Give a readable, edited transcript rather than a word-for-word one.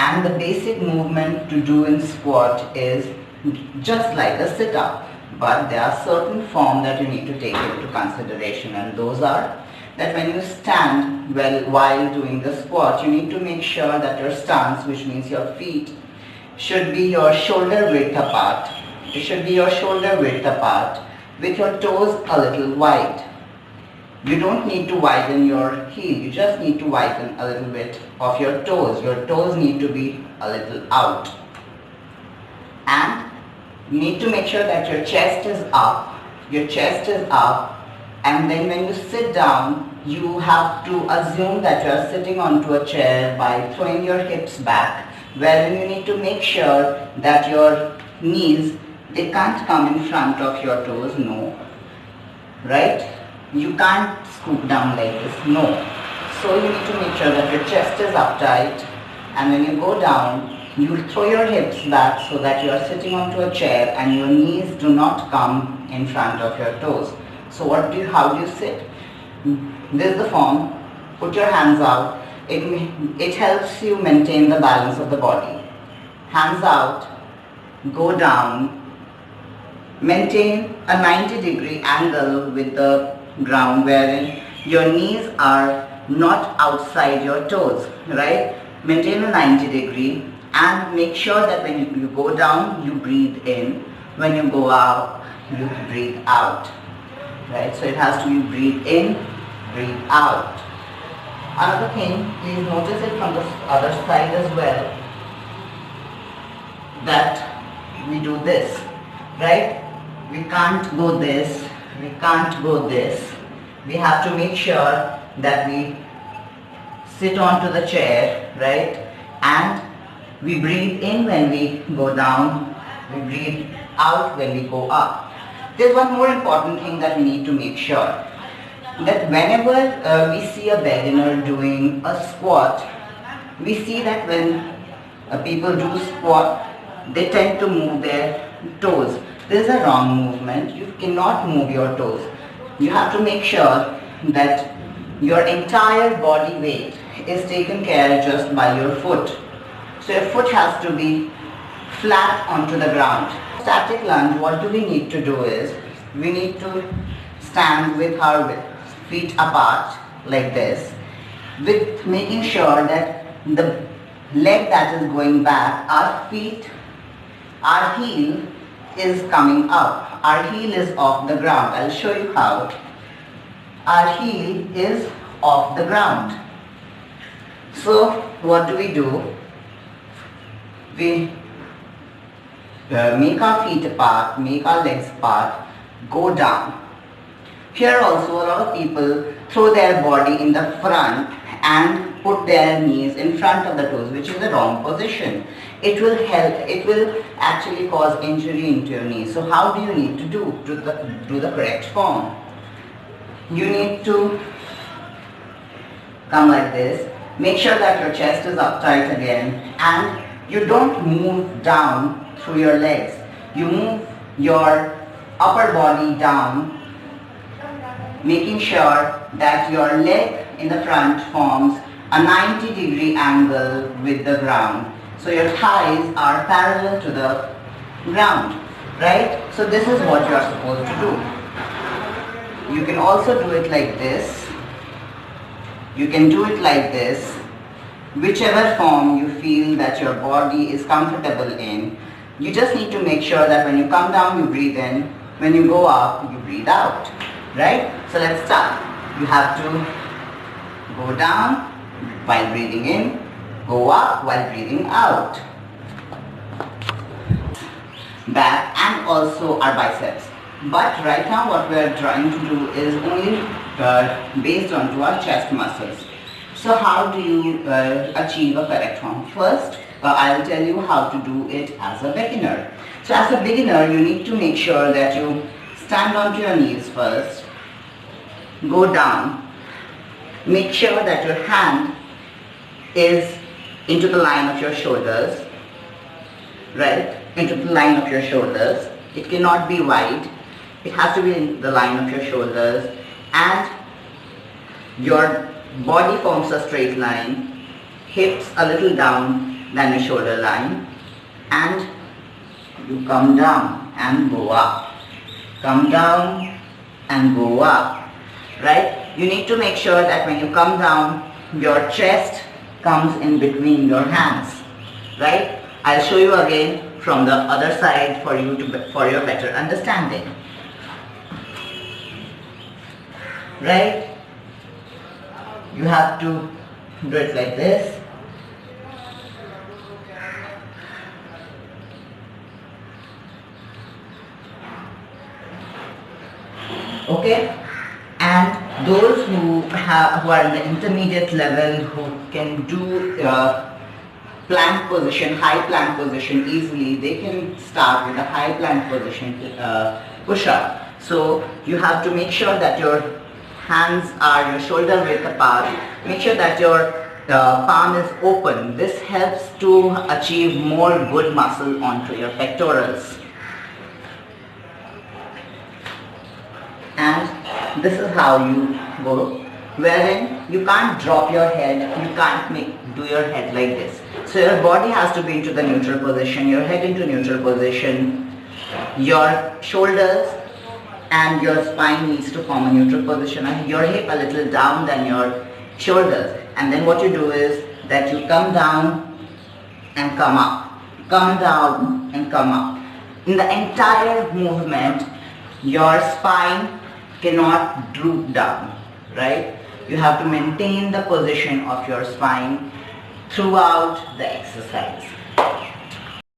And the basic movement to do in squat is just like a sit-up, but there are certain forms that you need to take into consideration, and those are that when you stand while doing the squat, you need to make sure that your stance, which means your feet, should be your shoulder width apart. It should be your shoulder width apart with your toes a little wide. You don't need to widen your heel, you just need to widen a little bit of your toes. Your toes need to be a little out. And you need to make sure that your chest is up. Your chest is up. And then when you sit down, you have to assume that you are sitting onto a chair by throwing your hips back, wherein you need to make sure that your knees, they can't come in front of your toes, no. Right? You can't scoop down like this, no. So you need to make sure that your chest is uptight, and when you go down, you throw your hips back so that you are sitting onto a chair and your knees do not come in front of your toes. So how do you sit? This is the form. Put your hands out. It helps you maintain the balance of the body. Hands out, go down, maintain a 90-degree angle with the ground wherein your knees are not outside your toes, right? Maintain a 90-degree and make sure that when you go down, you breathe in. When you go out, you breathe out, right? So it has to be breathe in, breathe out. Another thing, please notice it from the other side as well, that we do this, right? We can't go this, we can't go this. We have to make sure that we sit onto the chair, right? And we breathe in when we go down, we breathe out when we go up. There's one more important thing that we need to make sure, that whenever we see a beginner doing a squat, we see that when people do squat, they tend to move their toes. This is a wrong movement. You cannot move your toes. You have to make sure that your entire body weight is taken care just by your foot. So your foot has to be flat onto the ground. Static lunge, what do we need to do is, we need to stand with our feet apart like this, with making sure that the leg that is going back, our heel is coming up. Our heel is off the ground. I'll show you how. Our heel is off the ground. So what do? We make our feet apart, make our legs apart, go down. Here also a lot of people throw their body in the front and put their knees in front of the toes, which is the wrong position. It will actually cause injury into your knees. So how do you need to do the correct form? You need to come like this, make sure that your chest is uptight again, and you don't move down through your legs. You move your upper body down, making sure that your leg in the front forms a 90-degree angle with the ground. So your thighs are parallel to the ground, right? So this is what you are supposed to do. You can also do it like this. You can do it like this. Whichever form you feel that your body is comfortable in. You just need to make sure that when you come down, you breathe in. When you go up, you breathe out, right? So let's start. You have to go down while breathing in, go up while breathing out. Back and also our biceps. But right now what we are trying to do is only based onto our chest muscles. So how do you achieve a correct form? First, I will tell you how to do it as a beginner. So as a beginner, you need to make sure that you stand onto your knees first, go down, make sure that your hand is into the line of your shoulders, right? Into the line of your shoulders. It cannot be wide. It has to be in the line of your shoulders, and your body forms a straight line, hips a little down, than your shoulder line, and you come down and go up. Come down and go up, right? You need to make sure that when you come down, your chest comes in between your hands, right? I'll show you again from the other side for your better understanding, right? You have to do it like this. Okay, and those who are in the intermediate level, who can do plank position, high plank position easily, they can start with a high plank position push-up. So you have to make sure that your hands are your shoulder width apart. Make sure that your palm is open. This helps to achieve more good muscle onto your pectorals. And this is how you go, wherein you can't drop your head, you can't do your head like this. So your body has to be into the neutral position, your head into neutral position, your shoulders and your spine needs to form a neutral position, and your hip a little down than your shoulders. And then what you do is that you come down and come up, come down and come up. In the entire movement, your spine cannot droop down, right? You have to maintain the position of your spine throughout the exercise.